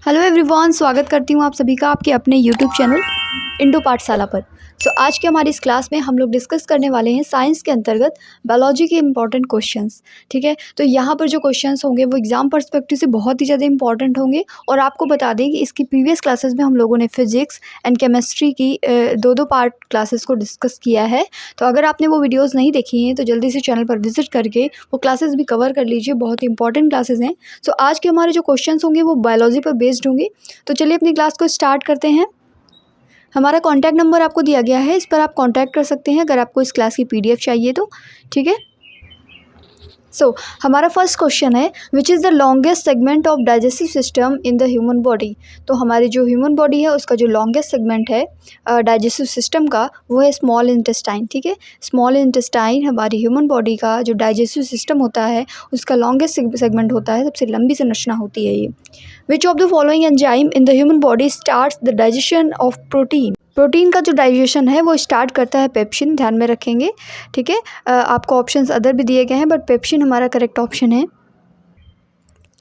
Hello everyone, स्वागत करती हूँ आप सभी का आपके अपने यूट्यूब चैनल इंडो पाठशाला पर। आज के हमारी इस क्लास में हम लोग डिस्कस करने वाले हैं साइंस के अंतर्गत बायोलॉजी के इंपॉर्टेंट क्वेश्चंस। ठीक है, तो यहाँ पर जो क्वेश्चंस होंगे वो एग्जाम पर्सपेक्टिव से बहुत ही ज़्यादा इंपॉर्टेंट होंगे। और आपको बता दें कि इसकी प्रीवियस क्लासेस में हम लोगों ने फिजिक्स एंड केमिस्ट्री की दो पार्ट क्लासेस को डिस्कस किया है। तो अगर आपने वो वीडियोज़ नहीं देखी हैं तो जल्दी से चैनल पर विजिट करके वो क्लासेस भी कवर कर लीजिए, बहुत इंपॉर्टेंट क्लासेस हैं। आज के हमारे जो क्वेश्चन होंगे वो बायोलॉजी पर बेस्ड होंगे। तो चलिए अपनी क्लास को स्टार्ट करते हैं। हमारा कॉन्टैक्ट नंबर आपको दिया गया है, इस पर आप कॉन्टैक्ट कर सकते हैं अगर आपको इस क्लास की पीडीएफ चाहिए तो। ठीक है, हमारा फर्स्ट क्वेश्चन है which is the longest segment of digestive system in the human body. तो हमारी जो ह्यूमन बॉडी है उसका जो लॉन्गेस्ट सेगमेंट है डाइजेस्टिव सिस्टम का वो है स्मॉल इंटेस्टाइन। ठीक है, स्मॉल इंटेस्टाइन हमारी ह्यूमन बॉडी का जो डाइजेस्टिव सिस्टम होता है उसका लॉन्गेस्ट सेगमेंट होता है, सबसे लंबी संरचना होती है ये। विच of the following enzyme in the human body starts the digestion of protein. Protein का जो डाइजेशन है वो स्टार्ट करता है पेप्सिन, ध्यान में रखेंगे। ठीक है, आपको ऑप्शंस अदर भी दिए गए हैं बट पेप्सिन हमारा करेक्ट ऑप्शन है।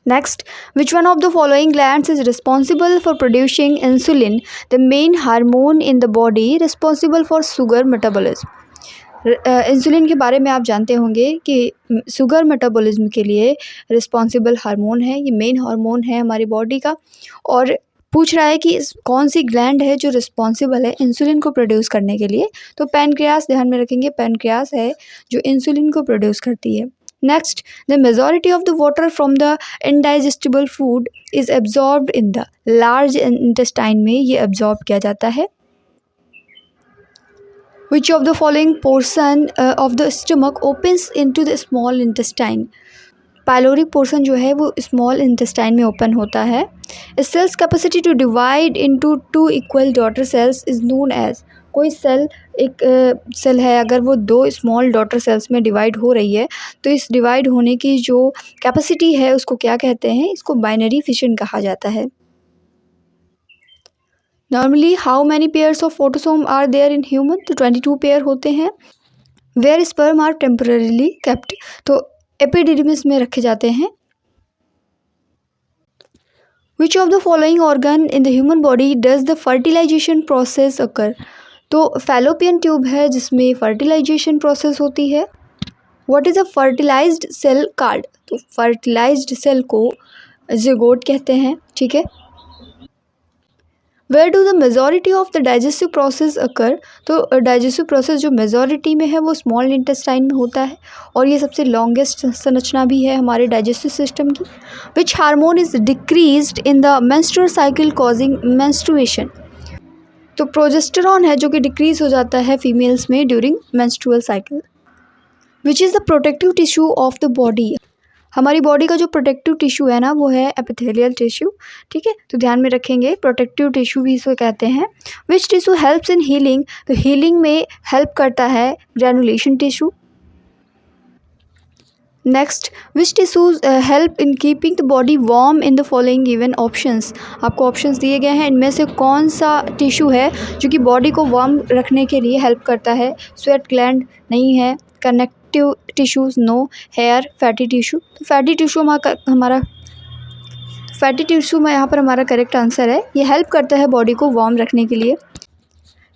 Next, which one of the following glands is responsible for producing insulin, the main hormone in the body responsible for sugar metabolism. Insulin के बारे में आप जानते होंगे कि शुगर मेटाबॉलिज्म के लिए रिस्पॉन्सिबल हार्मोन है, ये मेन हार्मोन है हमारी बॉडी का। और पूछ रहा है कि कौन सी ग्लैंड है जो रिस्पॉन्सिबल है इंसुलिन को प्रोड्यूस करने के लिए। तो पैनक्रियास, ध्यान में रखेंगे, पैनक्रियास है जो इंसुलिन को प्रोड्यूस करती है। Next, the majority of the water from the indigestible food is absorbed in the large intestine में ये एब्जॉर्ब किया जाता है। Which of the following portion of the stomach opens into the small intestine. Pyloric portion जो है वो small intestine में open होता है। Cell's capacity to divide into two equal daughter cells is known as. कोई सेल, एक cell है अगर वो दो स्मॉल डॉटर सेल्स में डिवाइड हो रही है तो इस डिवाइड होने की जो कैपेसिटी है उसको क्या कहते हैं, इसको बाइनरी फिशन कहा जाता है। Normally how many pairs of autosome are there in human, तो 22 पेयर होते हैं। Where sperm are temporarily kept, तो एपिडिडमिस में रखे जाते हैं। Which of the following organ in the human body does the fertilisation process occur. तो fallopian tube है जिसमें फर्टिलाइजेशन प्रोसेस होती है। What is a fertilised cell called, तो फर्टिलाइज्ड सेल को ज़िगोट कहते हैं। ठीक है, where do the majority of the digestive process occur. तो डाइजेस्टिव प्रोसेस जो मेजॉरिटी में है वो स्मॉल इंटेस्टाइन में होता है और ये सबसे लॉन्गेस्ट संरचना भी है हमारे डाइजेस्टिव सिस्टम की। Which hormone is decreased in the menstrual cycle causing menstruation. तो प्रोजेस्टेरॉन है जो कि डिक्रीज हो जाता है फीमेल्स में during menstrual cycle. Which is the protective tissue of the body. हमारी बॉडी का जो प्रोटेक्टिव टिश्यू है ना वो है एपिथेलियल टिश्यू। ठीक है, तो ध्यान में रखेंगे प्रोटेक्टिव टिश्यू भी इसे कहते हैं। विच टिश्यू हेल्प्स इन हीलिंग, तो हीलिंग में हेल्प करता है granulation tissue. Next, which tissues help in keeping the body warm in the following given options. आपको ऑप्शंस दिए गए हैं, इनमें से कौन सा टिश्यू है जो कि बॉडी को वार्म रखने के लिए हेल्प करता है। स्वेट ग्लैंड नहीं है, connective tissues no, hair, fatty tissue. तो फैटी टिश्यू हमारा फैटी टिश्यू में यहाँ पर हमारा करेक्ट आंसर है, ये हेल्प करता है बॉडी को वार्म रखने के लिए।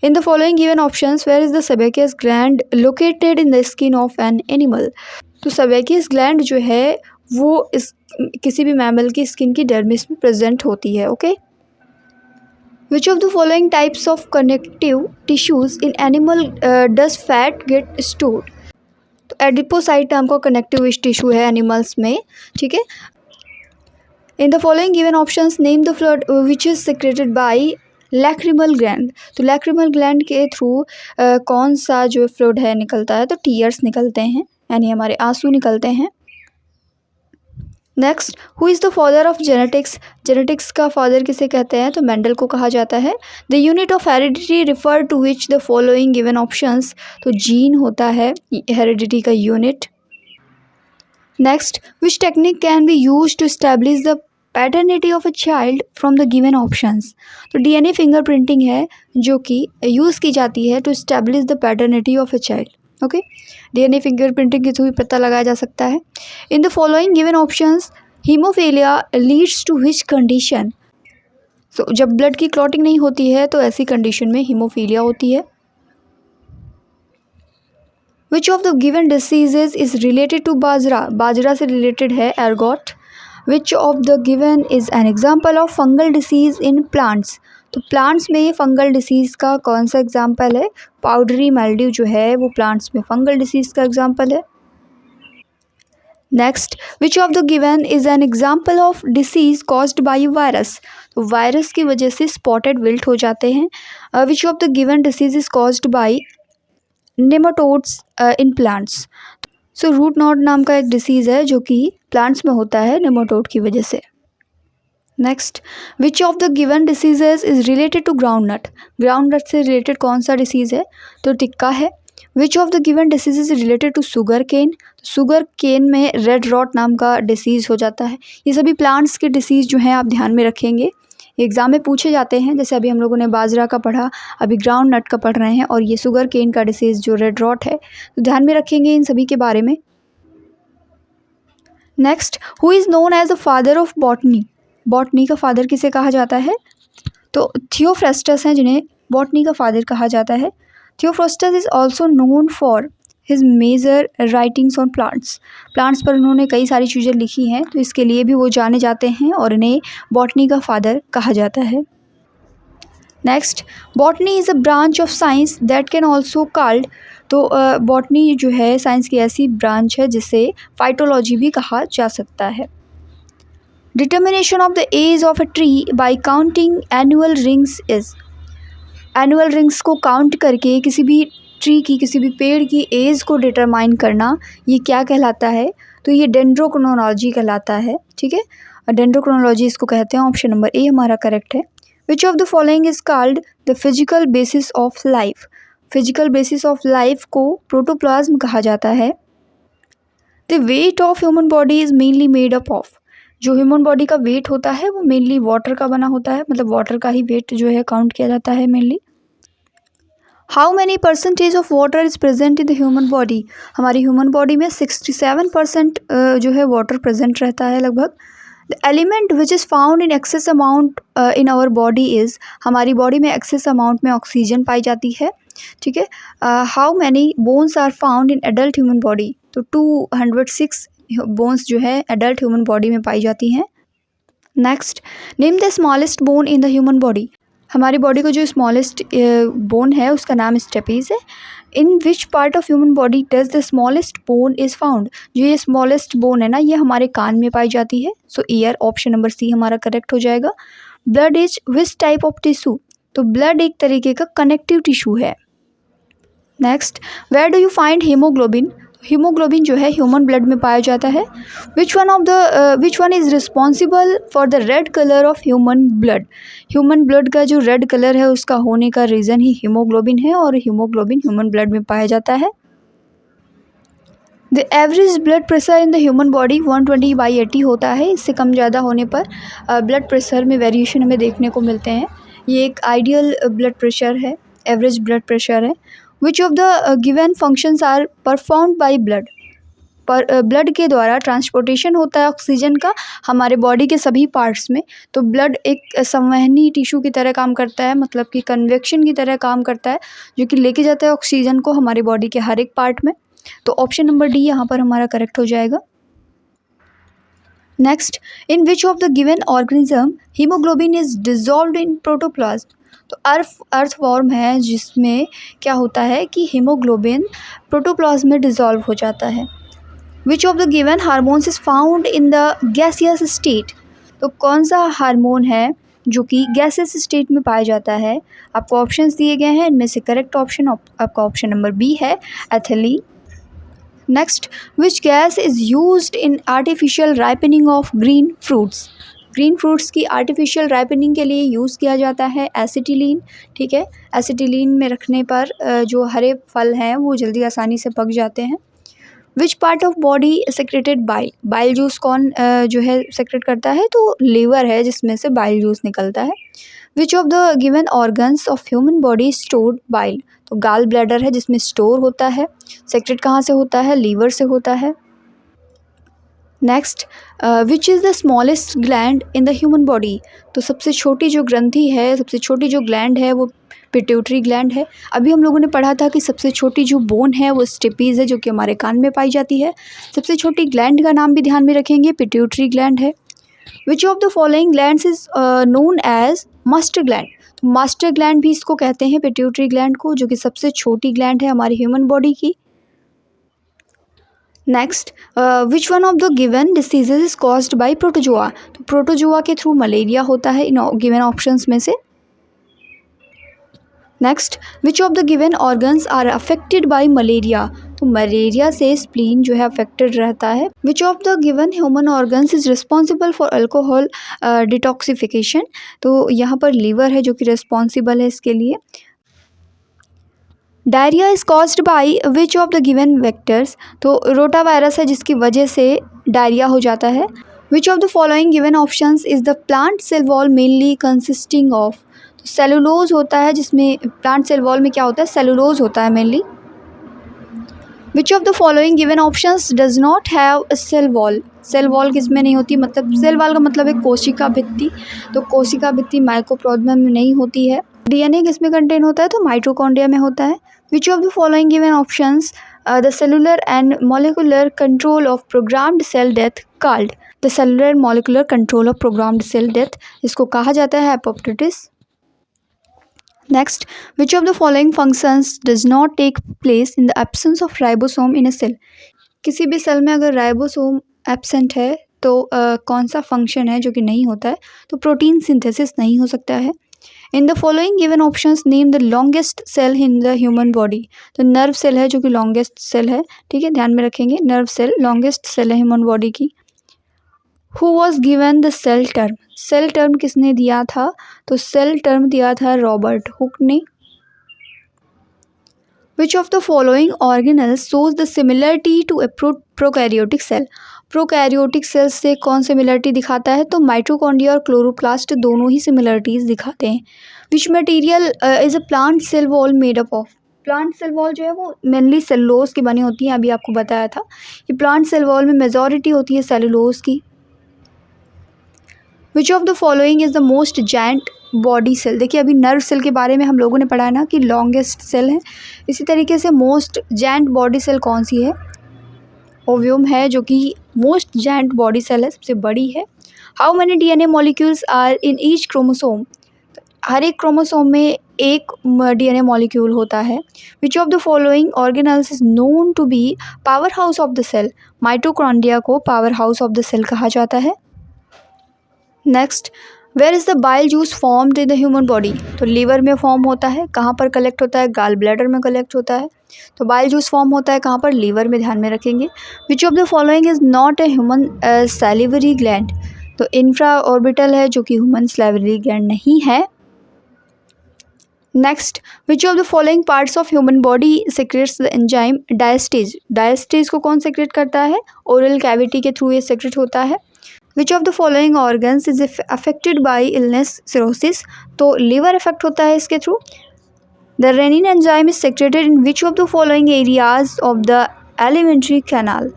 In the following given options where is the sebaceous gland located in the skin of an animal. तो सेबेकियस ग्लैंड जो है वो इस किसी भी मैमल की स्किन की डर्मिस में प्रेजेंट होती है। Okay, which of the following types of connective tissues in animal does fat get stored. तो एडिपोसाइट नाम का कनेक्टिव टिश्यू है एनिमल्स में। ठीक है, in the following given options name the fluid which is secreted bye lacrimal gland. तो lacrimal gland के through कौन सा जो फ्लूइड है निकलता है, तो टीयर्स निकलते हैं, यानी हमारे आंसू निकलते हैं। Next, who is the father of genetics. Genetics का फादर किसे कहते हैं, तो मेंडल को कहा जाता है। The unit of heredity refer to which the following given options, तो जीन होता है हेरिडिटी का unit. Next, which technique can be use to establish the paternity of a child from the given options. तो DNA fingerprinting है जो कि use की जाती है to establish the paternity of a child. Okay, DNA fingerprinting के through भी पता लगाया जा सकता है। In the following given options haemophilia leads to which condition. So जब ब्लड की क्लॉटिंग नहीं होती है तो ऐसी कंडीशन में हीमोफीलिया होती है। Which of the given diseases is related to bajra, बाजरा से रिलेटेड है ergot. Which of the given is an example of fungal disease in plants, तो प्लांट्स में फंगल डिसीज़ का कौन सा एग्जाम्पल है? पाउडरी मेल्ड्यू जो है वो प्लांट्स में फंगल डिसीज़ का एग्जाम्पल है। Next, which of the given is an example of disease caused by virus, तो वायरस की वजह से स्पॉटेड विल्ट हो जाते हैं। Which of the given disease is caused by nematodes in plants, so root knot नाम का एक डिसीज़ है जो कि प्लांट्स में होता है नेमाटोड की वजह से। Next, which of the given diseases is related to groundnut, groundnut से रिलेटेड कौन सा डिसीज़ है? तो टिक्का है। Which of the given disease is related to sugarcane, sugarcane में रेड रॉट नाम का डिसीज़ हो जाता है। ये सभी प्लांट्स के डिसीज़ जो हैं आप ध्यान में रखेंगे, एग्ज़ाम में पूछे जाते हैं। जैसे अभी हम लोगों ने बाजरा का पढ़ा, अभी ग्राउंड नट का पढ़ रहे हैं, और ये शुगर केन का डिसीज़ जो रेड रॉट है, तो ध्यान में रखेंगे इन सभी के बारे में। Next, who is known as the father of botany, botany का फादर किसे कहा जाता है? तो थियोफ्रास्टस हैं जिन्हें बॉटनी का फादर कहा जाता है। Theophrastus is also known for his major writings on plants, plants पर उन्होंने कई सारी चीज़ें लिखी हैं, तो इसके लिए भी वो जाने जाते हैं और इन्हें बॉटनी का फादर कहा जाता है। Next, botany is a branch of science that can also called, तो बॉटनी जो है साइंस की ऐसी ब्रांच है जिसे फाइटोलॉजी भी कहा जा सकता है। Determination of the age of a tree by counting annual rings is, annual rings को काउंट करके किसी भी ट्री की, किसी भी पेड़ की एज को डिटरमाइन करना, ये क्या कहलाता है? तो ये डेंड्रोक्रोनोलॉजी कहलाता है। ठीक है, डेंड्रोक्रोनोलॉजी इसको कहते हैं। ऑप्शन नंबर ए हमारा करेक्ट है। Which of the following is called the physical basis of life, physical basis of life को प्रोटोप्लाज्म कहा जाता है। The weight of human body is mainly made up of, जो ह्यूमन बॉडी का wait होता है वो मेनली वाटर का बना होता है, मतलब वाटर का ही वेट जो है काउंट किया जाता है mainly. How many percentage of water is present in the human body, हमारी ह्यूमन बॉडी में 67% जो है वाटर प्रेजेंट रहता है लगभग। The element which is found in excess amount in our body is, हमारी बॉडी में एक्सेस अमाउंट में ऑक्सीजन पाई जाती है। ठीक है, how many bones are found in adult human body, तो 206 बोन्स जो है एडल्ट ह्यूमन बॉडी में पाई जाती हैं। Next, name the smallest bone in the human body, हमारी बॉडी को जो स्मॉलेस्ट बोन है उसका नाम स्टेपीज है। In which part of human body does the smallest bone is found, जो ये स्मॉलेस्ट बोन है ना, ये हमारे कान में पाई जाती है। So here, option number C हमारा करेक्ट हो जाएगा। Blood is which type of tissue, तो ब्लड एक तरीके का कनेक्टिव टिश्यू है। Next, where do you find haemoglobin, haemoglobin जो है ह्यूमन ब्लड में पाया जाता है। Which one is responsible for the red colour of human blood, human blood का जो रेड कलर है उसका होने का रीज़न ही हीमोग्लोबिन है, और हीमोग्लोबिन ह्यूमन ब्लड में पाया जाता है। The average blood pressure in the human body 120/80 होता है, इससे कम ज़्यादा होने पर ब्लड प्रेशर में वेरिएशन हमें देखने को मिलते हैं। ये एक आइडियल ब्लड प्रेशर है, एवरेज ब्लड प्रेशर है। Which of the given functions are performed by blood, पर ब्लड के द्वारा ट्रांसपोर्टेशन होता है ऑक्सीजन का हमारे बॉडी के सभी पार्ट्स में, तो ब्लड एक संवहनी टिश्यू की तरह काम करता है, मतलब कि कन्वेक्शन की तरह काम करता है, जो कि लेके जाता है ऑक्सीजन को हमारे बॉडी के हर एक पार्ट में। तो ऑप्शन नंबर डी यहाँ पर हमारा करेक्ट हो जाएगा। Next, in which of the given organism haemoglobin is dissolved in protoplasm, तो अर्थवॉर्म है जिसमें क्या होता है कि हीमोग्लोबिन प्रोटोप्लाज्म में डिजॉल्व हो जाता है। Which of the given hormones is found in the gaseous state, तो कौन सा हार्मोन है जो कि गैसियस स्टेट में पाया जाता है? आपको ऑप्शंस दिए गए हैं, इनमें से करेक्ट ऑप्शन आपका ऑप्शन नंबर बी है, ethylene. Next, which gas is used in artificial ripening of green fruits, green fruits की आर्टिफिशियल राइपनिंग के लिए यूज़ किया जाता है एसिटिलीन। ठीक है, एसिटिलीन में रखने पर जो हरे फल हैं वो जल्दी आसानी से पक जाते हैं। विच part of body secreted bile, bile juice कौन जो है सेक्रेट करता है? तो लीवर है जिसमें से बाइल जूस निकलता है। Which of the given organs of human body stored bile, तो गाल ब्लैडर है जिसमें स्टोर होता है। सेक्रेट कहाँ से होता है? लीवर से होता है। Next, which is the smallest gland in the human body. तो सबसे छोटी जो ग्रंथि है, सबसे छोटी जो ग्लैंड है वो पिट्यूटरी ग्लैंड है। अभी हम लोगों ने पढ़ा था कि सबसे छोटी जो बोन है वो स्टेपीज़ है, जो कि हमारे कान में पाई जाती है। सबसे छोटी ग्लैंड का नाम भी ध्यान में रखेंगे, पिट्यूटरी ग्लैंड है। Which of the following glands is known as master gland. तो मास्टर ग्लैंड भी इसको कहते हैं, पिट्यूटरी ग्लैंड को, जो कि सबसे छोटी ग्लैंड है हमारी ह्यूमन बॉडी की। Next, which one of the given diseases is caused by protozoa. तो प्रोटोजोआ के थ्रू मलेरिया होता है इन गिवन ऑप्शंस में से। Next, which of the given organs are affected by malaria. तो मलेरिया से स्प्लीन जो है अफेक्टेड रहता है। Which of the given human organs is responsible for alcohol detoxification. तो यहाँ पर लीवर है जो कि रिस्पॉन्सिबल है इसके लिए। Diarrhoea is caused by which of the given vectors. तो रोटा वायरस है जिसकी वजह से डायरिया हो जाता है। Which of the following given options is the plant cell wall mainly consisting of. तो सेलुलोज होता है, जिसमें प्लांट सेल वॉल में क्या होता है, सेलुलोज होता है mainly. Which of the following given options does not have a cell wall. Cell wall किसमें नहीं होती, मतलब सेल वॉल का मतलब है कोशिका भित्ति। तो कोशिका भित्ति माइकोप्लाज्मा में नहीं होती है। डीएनए किसमें कंटेन होता है, तो माइटोकॉन्ड्रिया में होता है। Which of the following given options the cellular and molecular control of programmed cell death called. The cellular molecular control of programmed cell death, इसको कहा जाता है apoptosis. Next, which of the following functions does not take place in the absence of ribosome in a cell। किसी भी cell में अगर ribosome absent है तो कौन सा फंक्शन है जो कि नहीं होता है, तो प्रोटीन सिंथेसिस नहीं हो सकता है। In the following given options name the longest cell in the human body. तो नर्व सेल है जो कि लॉन्गेस्ट सेल है, ठीक है, ध्यान में रखेंगे, नर्व सेल लॉन्गेस्ट सेल है ह्यूमन बॉडी की। Who was given the cell term. Cell term किसने दिया था, तो सेल टर्म दिया था रॉबर्ट हुक ने। Which of the following organelles shows the similarity to a prokaryotic cell. Prokaryotic cell से कौन सिमिलरिटी दिखाता है, तो माइटोकॉन्ड्रिया और क्लोरोप्लास्ट दोनों ही सिमिलरिटीज़ दिखाते हैं। Which material is a plant cell wall made up of. Plant cell wall जो है वो मेनली सेलुलोज की बनी होती है, अभी आपको बताया था कि प्लांट सेल वॉल में मेजॉरिटी होती है सेलुलोज की। Which of the following is the most giant body cell. देखिए अभी नर्व सेल के बारे में हम लोगों ने पढ़ा है ना कि लॉन्गेस्ट सेल है, इसी तरीके से मोस्ट जायंट बॉडी सेल कौन सी है, ओव्यूम है, जो कि मोस्ट जायंट बॉडी सेल है, सबसे बड़ी है। How many DNA molecules are in each chromosome. हर एक क्रोमोसोम में एक डीएनए मॉलिक्यूल होता है। Which of the following organelles is known to be power house of the cell. Mitochondria को power house of the cell कहा जाता है। Next, where is the bile juice formed in the human body. तो liver में form होता है, कहाँ पर कलेक्ट होता है, गाल ब्लैडर में कलेक्ट होता है। तो बाइल जूस फॉर्म होता है कहाँ पर, लीवर में, ध्यान में रखेंगे। Which of the following is not a human salivary gland. तो इंफ्रा ऑर्बिटल है जो कि ह्यूमन सैलिवरी ग्लैंड नहीं है। Next, which of the following parts of human body secrets the enzyme diastase. Diastase को कौन सेक्रेट करता है, ओरल कैविटी के थ्रू ये सेक्रेट होता है। Which of the following organs is affected by illness cirrhosis. तो लीवर इफेक्ट होता है इसके through. The rennin enzyme is secreted in which of the following areas of the alimentary canal.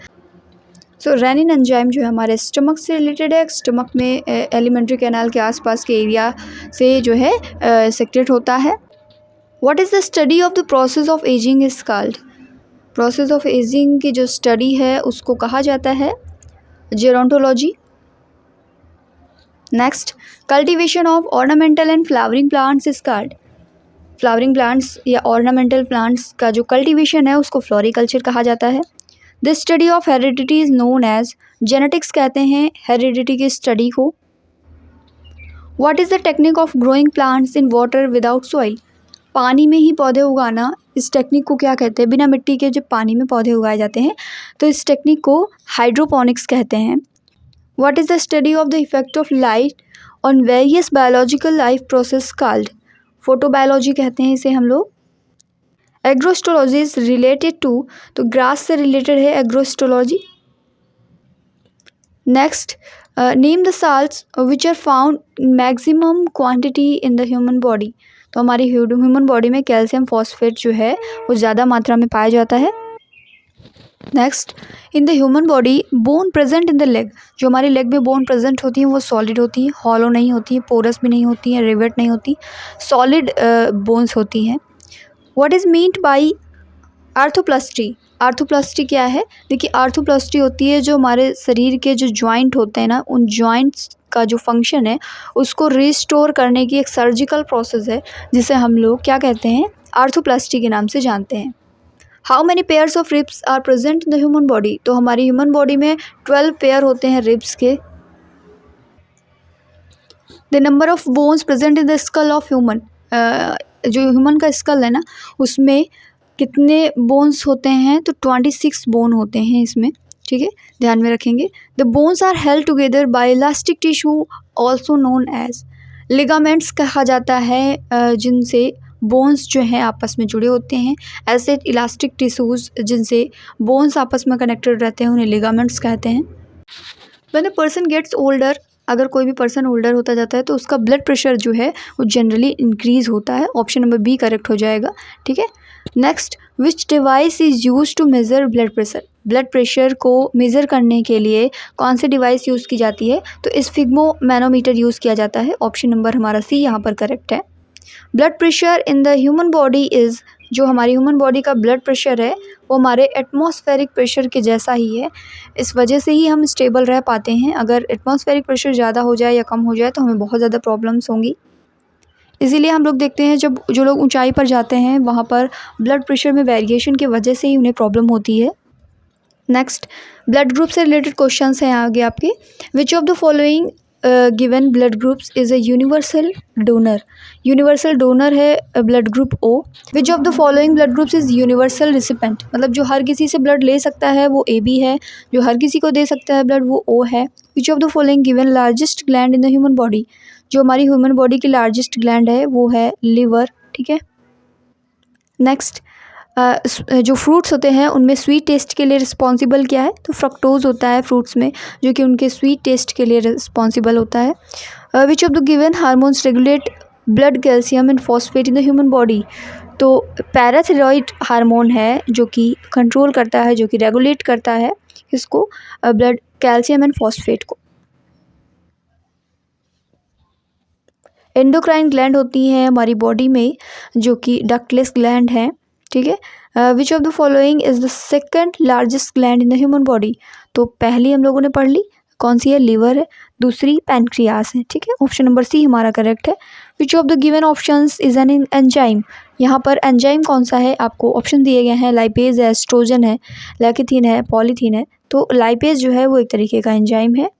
So renin enzyme जो है हमारे stomach से related है, stomach में एलिमेंट्री कैनाल के आसपास के एरिया से जो है सेक्रेट होता है। What is the study of the process of ageing is called. Process of ageing की जो स्टडी है उसको कहा जाता है gerontology. Next, cultivation of ornamental and flowering plants is called. Flowering plants या ऑर्नामेंटल प्लांट्स का जो कल्टीवेशन है उसको फ्लोरिकल्चर कहा जाता है। This study of heredity is known as, genetics कहते हैं हेरिडिटी की स्टडी को। What is the technique of growing plants in water without soil. पानी में ही पौधे उगाना, इस टेक्निक को क्या कहते हैं, बिना मिट्टी के जब पानी में पौधे उगाए जाते हैं तो इस टेक्निक को हाइड्रोपोनिक्स कहते हैं। What is the study of the effect of light on various biological life process called? Photobiology कहते हैं इसे हम लोग। एग्रोस्टोलॉजी इज रिलेटेड टू, तो ग्रास से रिलेटेड है agrostology. Next, name the salts which are found maximum quantity in the human body. तो हमारी ह्यूमन बॉडी में कैल्शियम फॉस्फेट जो है वो ज़्यादा मात्रा में पाया जाता है। Next, in the human body bone present in the leg, जो हमारी लेग में बोन प्रेजेंट होती हैं वो सॉलिड होती हैं, हॉलो नहीं होती हैं, पोरस भी नहीं होती हैं, रिवेट नहीं होती, सॉलिड बोन्स होती हैं। What is meant by arthroplasty? Arthroplasty क्या है? देखिए, आर्थोप्लास्टी होती है जो हमारे शरीर के जो जॉइंट होते हैं ना, उन जॉइंट्स का जो फंक्शन है उसको रिस्टोर करने की एक सर्जिकल प्रोसेस है, जिसे हम लोग क्या कहते हैं, आर्थोप्लास्टी के नाम से जानते हैं। How many pairs of ribs are present in the human body? तो हमारी ह्यूमन बॉडी में 12 पेयर होते हैं रिब्स के। The number of bones present in the skull of human, जो ह्यूमन का स्कल है ना उसमें कितने बोन्स होते हैं? तो 26 बोन होते हैं इसमें, ठीक है, ध्यान में रखेंगे। The bones are held together by elastic tissue also known as, ligaments कहा जाता है जिनसे बोन्स जो हैं आपस में जुड़े होते हैं। ऐसे इलास्टिक टिश्यूज़ जिनसे बोन्स आपस में कनेक्टेड रहते हैं उन्हें लिगामेंट्स कहते हैं। When a person gets older, अगर कोई भी पर्सन ओल्डर होता जाता है तो उसका ब्लड प्रेशर जो है वो जनरली इंक्रीज़ होता है। ऑप्शन नंबर बी करेक्ट हो जाएगा, ठीक है। Next, which device is use to measure blood pressure? Blood pressure को मेज़र करने के लिए कौन सी डिवाइस यूज़ की जाती है? तो स्फिग्मो मैनोमीटर यूज़ किया जाता है। ऑप्शन नंबर हमारा सी यहाँ पर करेक्ट है। Blood pressure in the human body is, जो हमारी ह्यूमन बॉडी का ब्लड प्रेशर है वो हमारे एटमॉस्फेरिक प्रेशर के जैसा ही है। इस वजह से ही हम स्टेबल रह पाते हैं। अगर एटमॉस्फेरिक प्रेशर ज़्यादा हो जाए या कम हो जाए तो हमें बहुत ज़्यादा प्रॉब्लम्स होंगी। इसीलिए हम लोग देखते हैं जब जो लोग ऊंचाई पर जाते हैं वहाँ पर ब्लड प्रेशर में वेरिएशन की वजह से ही उन्हें प्रॉब्लम होती है। नेक्स्ट, ब्लड ग्रुप से रिलेटेड क्वेश्चंस हैं आगे आपके। Which of the following given blood groups is a universal donor? Universal donor है blood group O. Which of the following blood groups is universal recipient? मतलब जो हर किसी से ब्लड ले सकता है वो ए बी है, जो हर किसी को दे सकता है ब्लड वो ओ है। Which of the following given largest gland in the human body? जो हमारी ह्यूमन बॉडी की लार्जेस्ट ग्लैंड है वो है लिवर, ठीक है। नेक्स्ट, जो फ्रूट्स होते हैं उनमें स्वीट टेस्ट के लिए रिस्पॉन्सिबल क्या है? तो फ्रक्टोज होता है फ्रूट्स में, जो कि उनके स्वीट टेस्ट के लिए रिस्पॉन्सिबल होता है। Which of the given hormones regulate blood calcium and phosphate in the human body? तो पैराथायरॉइड हार्मोन है जो कि कंट्रोल करता है, जो कि रेगुलेट करता है इसको, ब्लड कैल्शियम एंड फॉस्फेट को। एंडोक्राइन ग्लैंड होती हैं हमारी बॉडी में जो कि डक्टलेस ग्लैंड है, ठीक है। Which of the following is the second largest gland in the human body? तो पहली हम लोगों ने पढ़ ली, कौन सी है? लीवर है। दूसरी पैनक्रियास है, ठीक है। ऑप्शन नंबर सी हमारा करेक्ट है। Which of the given options is an enzyme? यहाँ पर एंजाइम कौन सा है आपको ऑप्शन दिए गए हैं। लाइपेज है, एस्ट्रोजन है, लैकेथिन है, पॉलीथीन है। तो लाइपेज जो है वो एक तरीके का एंजाइम है।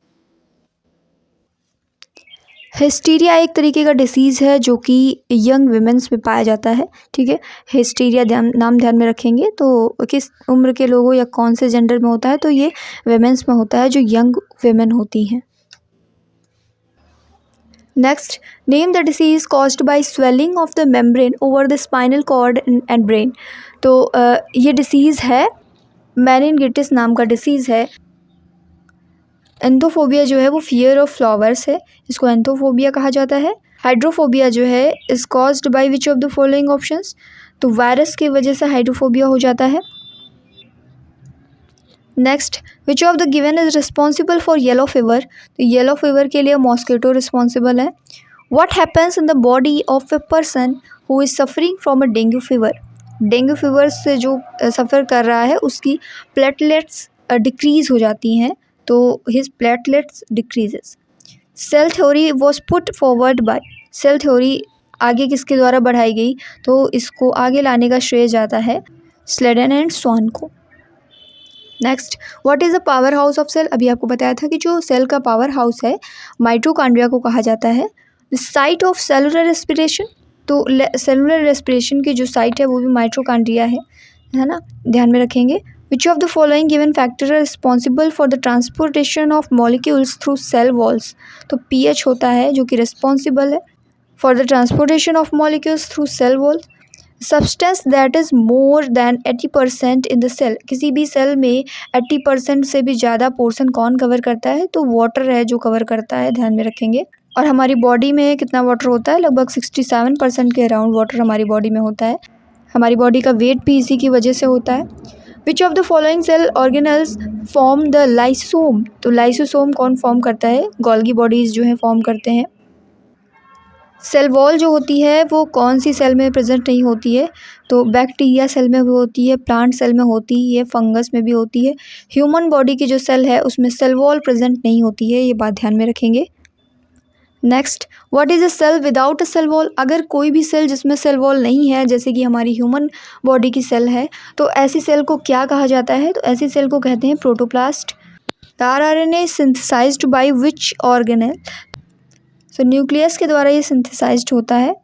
हिस्टीरिया एक तरीके का डिसीज़ है जो कि यंग विमेंस में पाया जाता है, ठीक है। हिस्टीरिया नाम ध्यान में रखेंगे तो किस उम्र के लोगों या कौन से जेंडर में होता है? तो ये विमेंस में होता है जो यंग विमेन होती हैं। Next, name the disease caused by swelling of the membrane over the spinal cord and brain. तो ये डिसीज़ है, मेनिनगिटिस नाम का डिसीज़ है। एंथोफोबिया जो है वो फियर ऑफ फ्लावर्स है, इसको एंथोफोबिया कहा जाता है। हाइड्रोफोबिया जो है is caused by which of the following options? तो वायरस की वजह से हाइड्रोफोबिया हो जाता है। Next, which of the given is responsible for yellow fever? तो येलो फीवर के लिए मॉस्किटो रिस्पॉन्सिबल है। What happens in the body of a person who is suffering from a dengue fever? Dengue fever से जो सफ़र कर रहा है उसकी प्लेटलेट्स डिक्रीज़ हो जाती हैं, तो his platelets decreases. Cell theory was put forward by, cell theory आगे किसके द्वारा बढ़ाई गई? तो इसको आगे लाने का श्रेय जाता है स्लेडन एंड स्वान को। Next, what is the power house of cell? अभी आपको बताया था कि जो सेल का पावर हाउस है माइटोकॉन्ड्रिया को कहा जाता है। The site of cellular respiration, तो सेलुलर रेस्पिरेशन की जो साइट है वो भी माइटोकॉन्ड्रिया है ना, ध्यान में रखेंगे। Which of the following given factor are responsible for the transportation of molecules through cell walls? तो पीएच होता है जो कि रिस्पॉन्सिबल है for the transportation of molecules through cell wall. Substance that is more than 80% in the cell, किसी भी cell में 80% से भी ज़्यादा पोर्शन कौन कवर करता है? तो वाटर है जो कवर करता है, ध्यान में रखेंगे। और हमारी बॉडी में कितना वाटर होता है? लगभग 67% के अराउंड वाटर हमारी बॉडी में होता है। हमारी बॉडी का वेट भी इसी की वजह से होता है। Which of the following cell organelles form the lysosome, तो लाइसोसोम कौन फॉर्म करता है, गोल्गी बॉडीज़ जो है फॉर्म करते हैं। सेल वॉल जो होती है वो कौन सी सेल में प्रेजेंट नहीं होती है, तो बैक्टीरिया सेल में भी होती है, प्लांट सेल में होती है, फंगस में भी होती है। ह्यूमन बॉडी की जो सेल है उसमें सेल वॉल प्रेजेंट नहीं होती है, ये बात ध्यान में रखेंगे। Next, what is a cell without a cell wall, अगर कोई भी सेल जिसमें सेल वॉल नहीं है, जैसे कि हमारी ह्यूमन बॉडी की सेल है, तो ऐसी सेल को क्या कहा जाता है, तो ऐसी सेल को कहते हैं protoplast. RNA synthesized by which organelle, तो न्यूक्लियस के द्वारा ये सिंथेसाइज्ड होता है।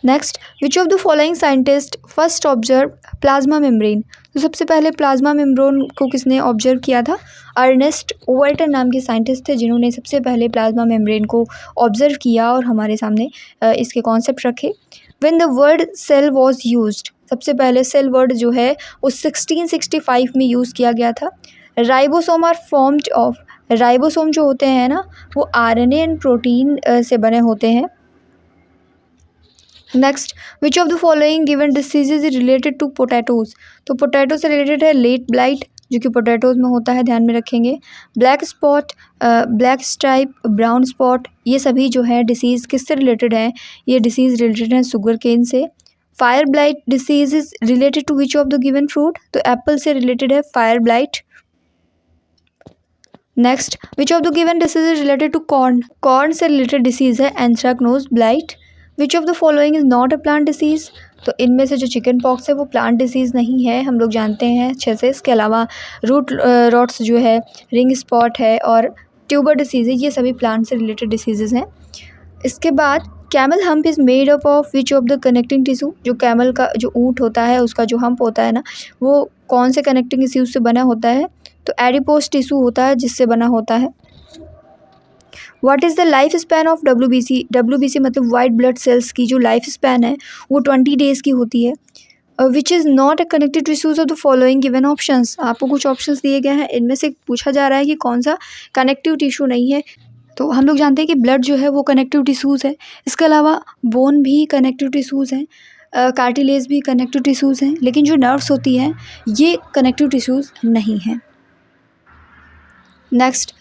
Next, which of the following scientist first observe plasma membrane, तो सबसे पहले प्लाज्मा मेम्ब्रेन को किसने ऑब्जर्व किया था, अर्नेस्ट ओवल्टन नाम के साइंटिस्ट थे जिन्होंने सबसे पहले प्लाज्मा मेम्ब्रेन को ऑब्जर्व किया और हमारे सामने इसके कॉन्सेप्ट रखे। When the word cell was used, सबसे पहले सेल वर्ड जो है वो 1665 में यूज़ किया गया था। Ribosome are formed of, ribosome जो होते हैं ना वो आरएनए एंड प्रोटीन से बने होते हैं। Next, which of the following given diseases is related to potatoes, तो पोटैटो से रिलेटेड है लेट ब्लाइट जो कि पोटैटोज में होता है, ध्यान में रखेंगे। Black spot, black stripe, brown spot, ये सभी जो है डिसीज़ किससे रिलेटेड है, ये डिसीज़ रिलेटेड है शुगर केन से। Fire blight disease is related to which of the given fruit, तो एप्पल से रिलेटेड है fire blight. Next, which of the given disease is related to corn, corn से related disease है anthracnose blight. Which of the following is not a plant disease, तो इनमें से जो chicken pox है वो प्लांट डिसीज़ नहीं है, हम लोग जानते हैं अच्छे से। इसके अलावा रूट रॉट्स जो है, रिंग स्पॉट है और ट्यूबर डिसीज़ है, ये सभी प्लांट से रिलेटेड डिसीज़ हैं। इसके बाद camel hump is made up of which of the connecting tissue, जो कैमल का जो ऊँट होता है उसका जो हम्प होता है ना वो कौन से कनेक्टिंग टिश्यू से बना होता है, तो एडिपोज टिश्यू होता है जिससे बना होता है। What is the life span of WBC, WBC मतलब वाइट ब्लड सेल्स की जो लाइफ स्पैन है वो 20 डेज़ की होती है। Which is not a connected tissues of the following given options, आपको कुछ ऑप्शंस दिए गए हैं, इनमें से पूछा जा रहा है कि कौन सा कनेक्टिव टिश्यू नहीं है। तो हम लोग जानते हैं कि ब्लड जो है वो कनेक्टिव टिश्यूज़ है, इसके अलावा बोन भी कनेक्टिव टिश्यूज़ हैं, कार्टिलेज भी कनेक्टिव टिश्यूज़ हैं, लेकिन जो नर्व्स होती हैं ये कनेक्टिव टिश्यूज़ नहीं हैं। Next,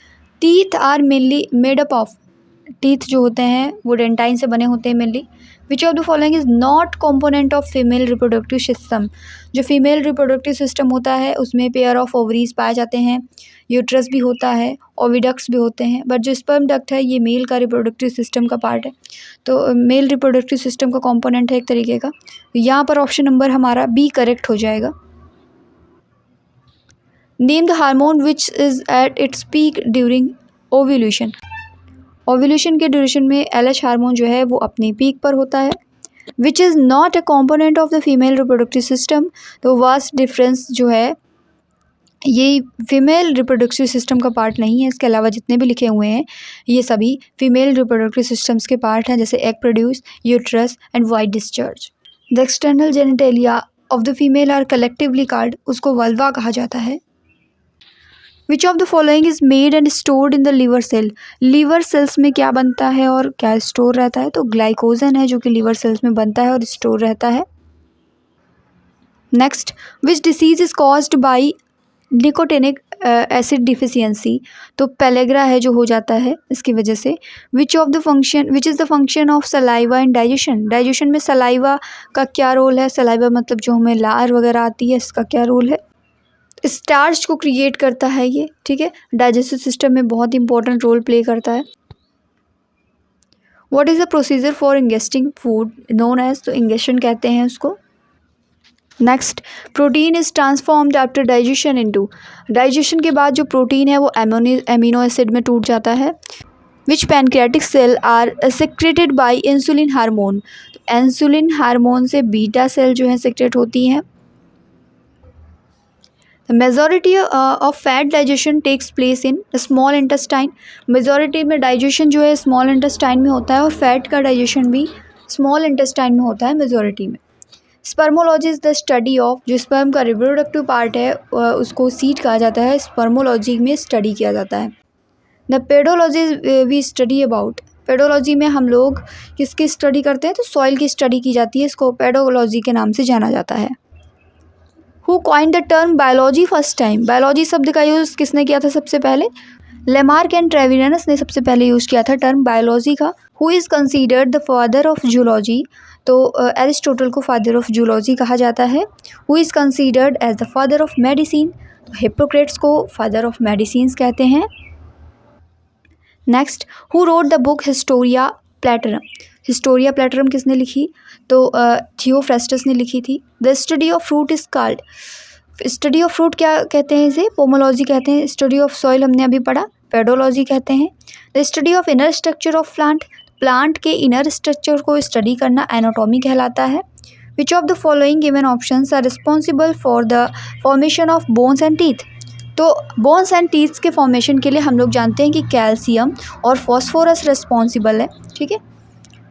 teeth are mainly made up of, teeth जो होते हैं वो डेंटाइन से बने होते हैं mainly. Which of the following is not component of female reproductive system, जो फीमेल रिप्रोडक्टिव सिस्टम होता है उसमें पेयर ऑफ ओवरीज पाए जाते हैं, यूट्रस भी होता है, ओविडक्ट्स भी होते हैं, बट जो स्पर्म डक्ट है ये मेल का रिप्रोडक्टिव सिस्टम का पार्ट है, तो मेल रिप्रोडक्टिव सिस्टम का कॉम्पोनेंट है एक तरीके का। यहाँ पर ऑप्शन नंबर हमारा बी करेक्ट हो जाएगा। Name the hormone which is at its peak during ovulation, ovulation के ड्यूरेशन में LH हार्मोन जो है वो अपनी पीक पर होता है। Which is not a component of the female reproductive system, तो वास्ट डिफरेंस जो है ये फीमेल रिप्रोडक्टिव सिस्टम का पार्ट नहीं है, इसके अलावा जितने भी लिखे हुए हैं ये सभी फीमेल रिप्रोडक्टिव सिस्टम्स के पार्ट हैं, जैसे egg produce, uterus and white discharge. The external genitalia of the female are collectively called, उसको वल्वा कहा जाता है। Which of the following is made and stored in the liver cell, liver cells में क्या बनता है और क्या स्टोर रहता है, तो ग्लाइकोजन है जो कि लीवर सेल्स में बनता है और स्टोर रहता है। Next, which disease is caused by nicotinic acid deficiency, तो पेलेग्रा है जो हो जाता है इसकी वजह से। विच of the function, which is the function of saliva in digestion, digestion में सलाइवा का क्या रोल है, सलाइवा मतलब जो हमें लार वगैरह आती है इसका क्या रोल है, स्टार्च को क्रिएट करता है ये, ठीक है, डाइजेस्टिव सिस्टम में बहुत इंपॉर्टेंट रोल प्ले करता है। What is the procedure for ingesting food known as, तो इंगेशन कहते हैं उसको। Next, protein is transformed after digestion into, digestion के बाद जो प्रोटीन है वो एमिनो एसिड में टूट जाता है। Which pancreatic cell are secreted by insulin hormone, तो इंसुलिन हार्मोन से बीटा सेल जो है सेक्रेट होती हैं। Majority of fat digestion takes place in small intestine, majority में डाइजेशन जो है स्मॉल इंटेस्टाइन में होता है और फैट का डाइजेशन भी स्मॉल इंटेस्टाइन में होता है मेजॉरिटी में। Spermology is the study of, जो स्पर्म का रिप्रोडक्टिव पार्ट है उसको सीड कहा जाता है, स्पर्मोलॉजी में स्टडी किया जाता है। The pedology we study about, pedology में हम लोग किसकी स्टडी करते हैं, तो सॉइल की स्टडी की जाती है, इसको पेडोलॉजी के नाम से जाना जाता है। Who coined the term biology first time? Biology शब्द का यूज़ किसने किया था सबसे पहले? लेमार्क एंड ट्रेविनस ने सबसे पहले यूज़ किया था टर्म बायोलॉजी का। Who is considered the father of zoology? तो एरिस्टोटल को फादर ऑफ जूलॉजी कहा जाता है। Who is considered as the father of medicine? तो हिप्पोक्रेट्स को फादर ऑफ मेडिसिन्स कहते हैं। Next, who wrote the book Historia Plantarum? Historia Plantarum किसने लिखी? तो थियोफ्रेस्टस ने लिखी थी। The study of fruit is called? Study of fruit क्या कहते हैं? इसे पोमोलॉजी कहते हैं। स्टडी ऑफ सॉइल हमने अभी पढ़ा, पेडोलॉजी कहते हैं। The study of inner structure of plant? Plant के इनर स्ट्रक्चर को स्टडी करना एनाटॉमी कहलाता है। Which of the following given options are responsible for the formation of bones and teeth? तो बोन्स एंड टीथ्स के formation के लिए हम लोग जानते हैं कि कैल्शियम और फॉस्फोरस रिस्पॉन्सिबल है, ठीक है।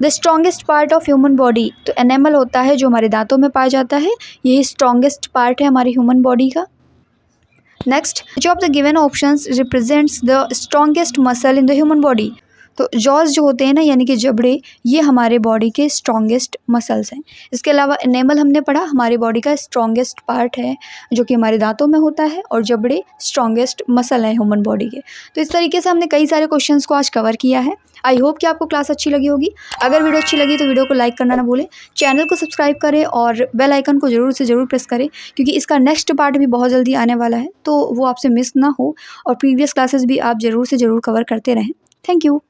The strongest part of human body? तो एनेमल होता है जो हमारे दांतों में पाया जाता है, यही स्ट्रॉन्गेस्ट पार्ट है हमारी ह्यूमन बॉडी का। Next, which of the given options represents the strongest muscle in the human body? तो जॉज जो होते हैं ना, यानी कि जबड़े, ये हमारे बॉडी के स्ट्रॉन्गेस्ट मसल्स हैं। इसके अलावा एनेमल हमने पढ़ा, हमारी बॉडी का स्ट्रॉन्गेस्ट पार्ट है जो कि हमारे दांतों में होता है, और जबड़े स्ट्रॉन्गेस्ट मसल हैं ह्यूमन बॉडी के। तो इस तरीके से हमने कई सारे क्वेश्चंस को आज कवर किया है। आई होप कि आपको क्लास अच्छी लगी होगी। अगर वीडियो अच्छी लगी तो वीडियो को लाइक करना ना भूलें, चैनल को सब्सक्राइब करें और बेल आइकन को ज़रूर से ज़रूर प्रेस करें, क्योंकि इसका नेक्स्ट पार्ट भी बहुत जल्दी आने वाला है, तो वो आपसे मिस ना हो, और प्रीवियस क्लासेस भी आप ज़रूर से ज़रूर कवर करते रहें। Thank you.